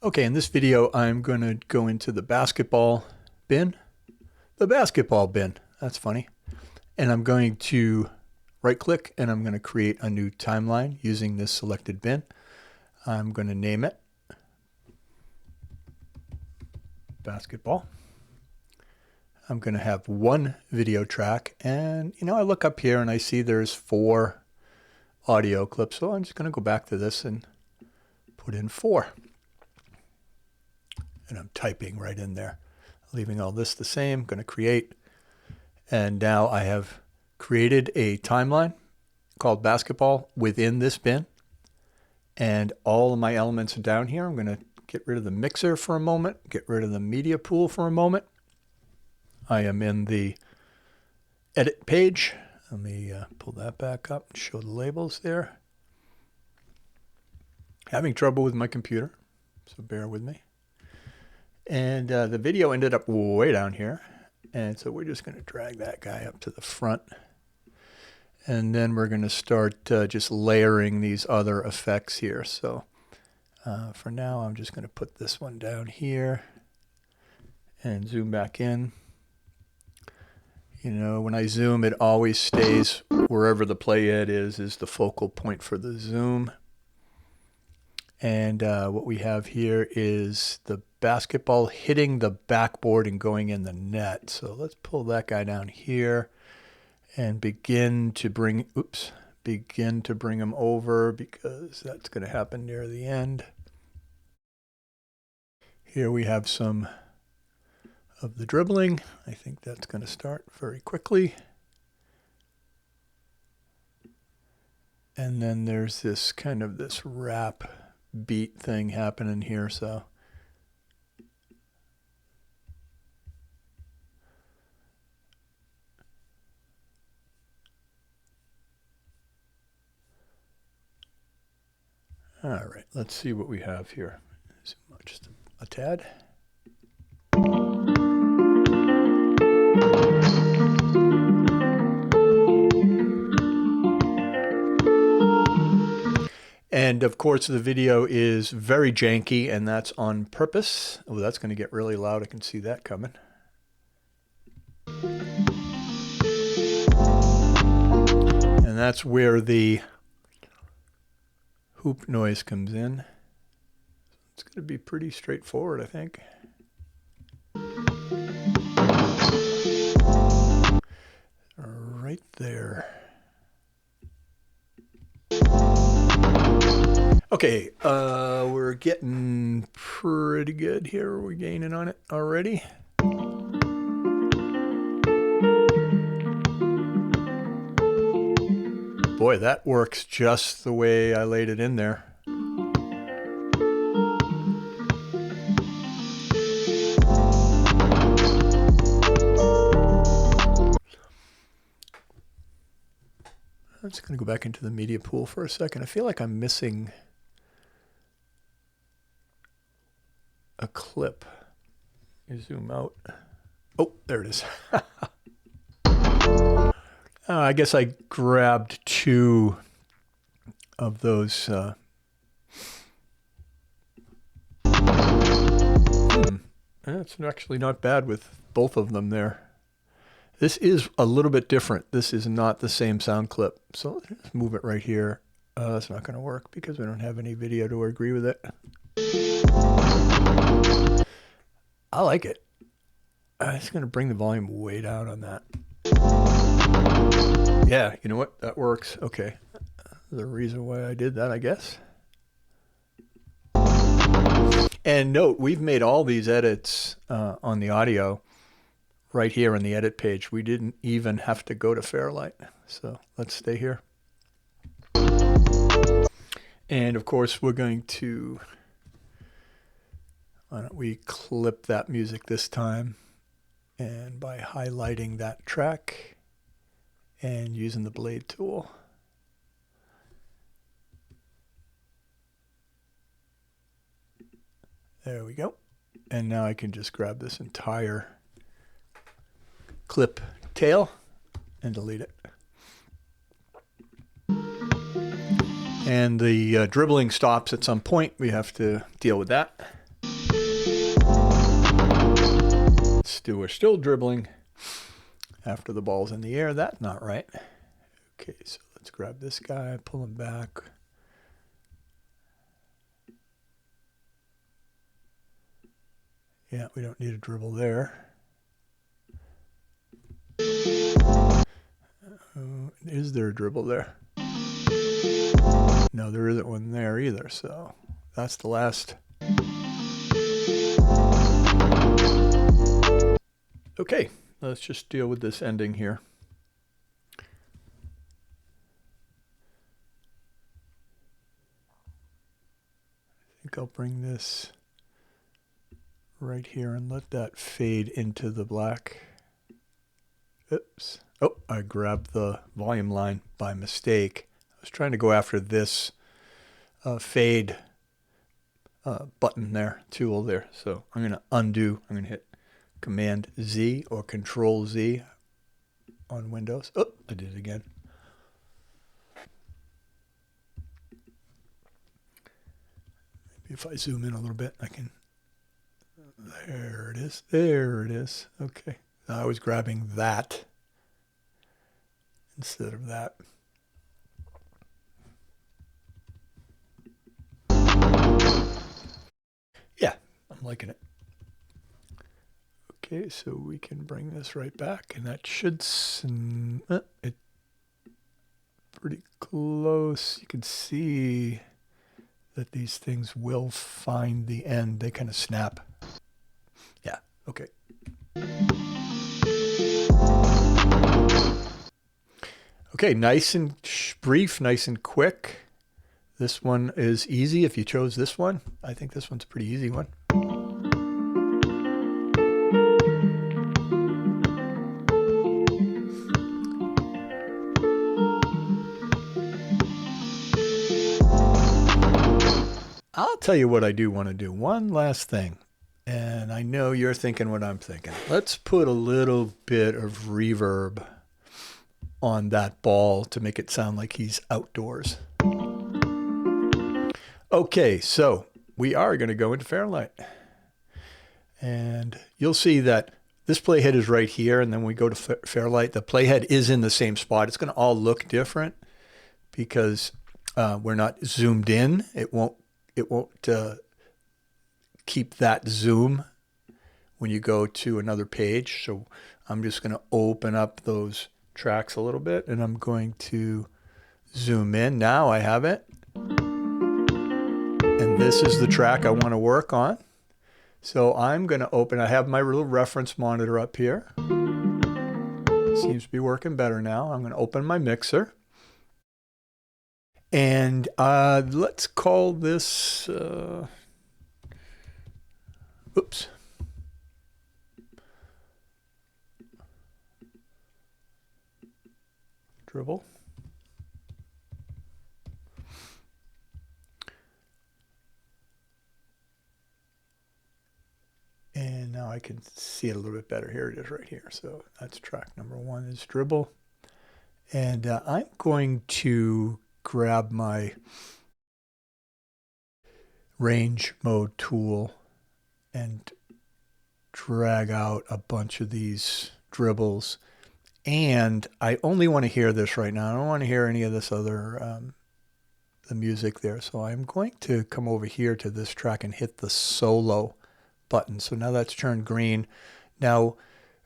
Okay, in this video, I'm going to go into the basketball bin. The basketball bin. That's funny. And I'm going to right-click, and I'm going to create a new timeline using this selected bin. I'm going to name it basketball. I'm going to have one video track, and I look up here and I see there's 4 audio clips, so I'm just going to go back to this and put in 4. And I'm typing right in there, leaving all this the same. I'm going to create, and now I have created a timeline called basketball within this bin, and all of my elements are down here. I'm going to get rid of the mixer for a moment, get rid of the media pool for a moment. I am in the edit page. Let me pull that back up and show the labels there. Having trouble with my computer, so bear with me. And the video ended up way down here. And so we're just going to drag that guy up to the front. And then we're going to start just layering these other effects here. So for now, I'm just going to put this one down here and zoom back in. When I zoom, it always stays wherever the playhead is the focal point for the zoom. And what we have here is the basketball hitting the backboard and going in the net. So let's pull that guy down here and begin to bring him over, because that's going to happen near the end. Here we have some of the dribbling. I think that's going to start very quickly. And then there's this kind of this rap beat thing happening here, so all right, let's see what we have here. Zoom out just a tad. And of course, the video is very janky, and that's on purpose. Oh, that's going to get really loud. I can see that coming. And that's where the hoop noise comes in. It's going to be pretty straightforward, I think. Right there. Okay, we're getting pretty good here. We're gaining on it already. Boy, that works just the way I laid it in there. I'm just going to go back into the media pool for a second. I feel like I'm missing a clip. You zoom out. Oh, there it is. I guess I grabbed 2 of those. That's actually not bad with both of them there. This is a little bit different. This is not the same sound clip. So let's move it right here. That's not going to work because we don't have any video to agree with it. I like it. I'm just going to bring the volume way down on that. Yeah, you know what? That works. Okay. The reason why I did that, I guess. And note, we've made all these edits on the audio right here on the edit page. We didn't even have to go to Fairlight. So let's stay here. And of course, we're going to, why don't we clip that music this time? And by highlighting that track and using the blade tool. There we go. And now I can just grab this entire clip tail and delete it. And the dribbling stops at some point. We have to deal with that. We're still dribbling after the ball's in the air. That's not right. Okay, so let's grab this guy, pull him back. Yeah, we don't need a dribble there. Is there a dribble there? No, there isn't one there either, so that's the last. Okay, let's just deal with this ending here. I think I'll bring this right here and let that fade into the black. Oops. Oh, I grabbed the volume line by mistake. I was trying to go after this fade button there, tool there. So I'm going to undo. I'm going to hit Command Z or Control Z on Windows. Oh, I did it again. Maybe if I zoom in a little bit, I can. There it is. There it is. Okay. I was grabbing that instead of that. Yeah, I'm liking it. Okay, so we can bring this right back, and that should it pretty close. You can see that these things will find the end. They kind of snap. Yeah, okay. Okay, nice and brief, nice and quick. This one is easy if you chose this one. I think this one's a pretty easy one. I'll tell you what I do want to do. One last thing. And I know you're thinking what I'm thinking. Let's put a little bit of reverb on that ball to make it sound like he's outdoors. Okay, so we are going to go into Fairlight. And you'll see that this playhead is right here, and then we go to Fairlight. The playhead is in the same spot. It's going to all look different because we're not zoomed in. It won't keep that zoom when you go to another page. So I'm just going to open up those tracks a little bit, and I'm going to zoom in. Now I have it. And this is the track I want to work on. So I'm going to open, I have my little reference monitor up here. Seems to be working better now. I'm going to open my mixer. And let's call this, oops. Dribble. And now I can see it a little bit better. Here it is right here. So that's track number 1 is dribble. And I'm going to grab my range mode tool and drag out a bunch of these dribbles. And I only want to hear this right now. I don't want to hear any of this other, the music there. So I'm going to come over here to this track and hit the solo button. So now that's turned green. Now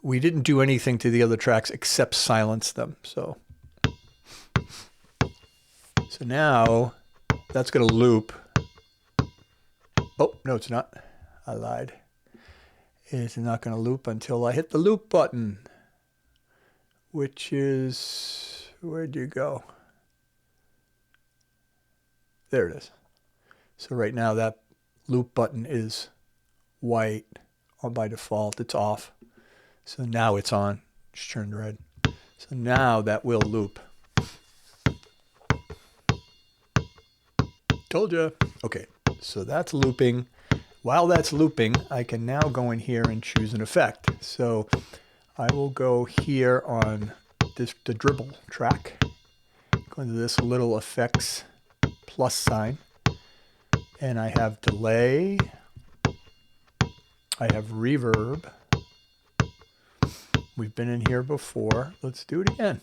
we didn't do anything to the other tracks except silence them. So now that's going to loop. Oh, no, it's not. I lied. It's not going to loop until I hit the loop button, which is, where'd you go? There it is. So right now that loop button is white by default. It's off. So now it's on. It's turned red. So now that will loop. Told you. Okay, so that's looping. While that's looping, I can now go in here and choose an effect. So I will go here on the dribble track. Go into this little effects plus sign. And I have delay. I have reverb. We've been in here before. Let's do it again.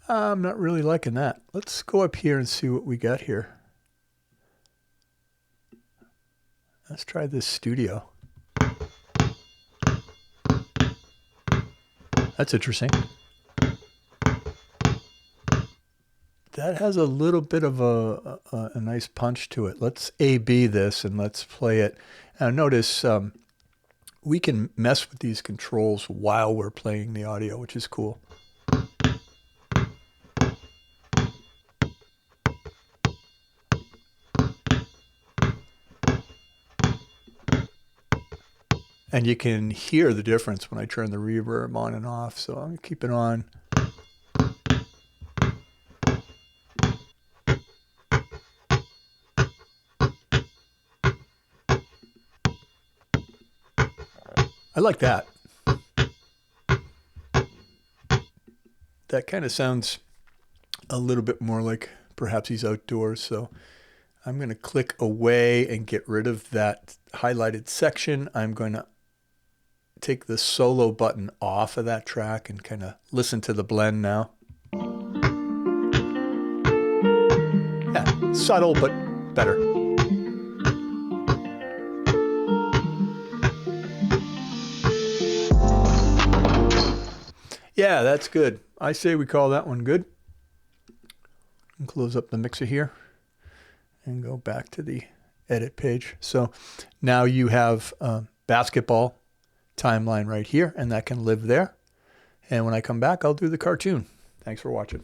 I'm not really liking that. Let's go up here and see what we got here. Let's try this studio. That's interesting. That has a little bit of a nice punch to it. Let's A/B this and let's play it. Now notice we can mess with these controls while we're playing the audio, which is cool. And you can hear the difference when I turn the reverb on and off. So I'm going to keep it on. I like that. That kind of sounds a little bit more like perhaps he's outdoors. So I'm going to click away and get rid of that highlighted section. I'm going to take the solo button off of that track and kind of listen to the blend now. Yeah, subtle but better. Yeah, that's good. I say we call that one good. And close up the mixer here and go back to the edit page. So now you have basketball timeline right here, and that can live there. And when I come back, I'll do the cartoon. Thanks for watching.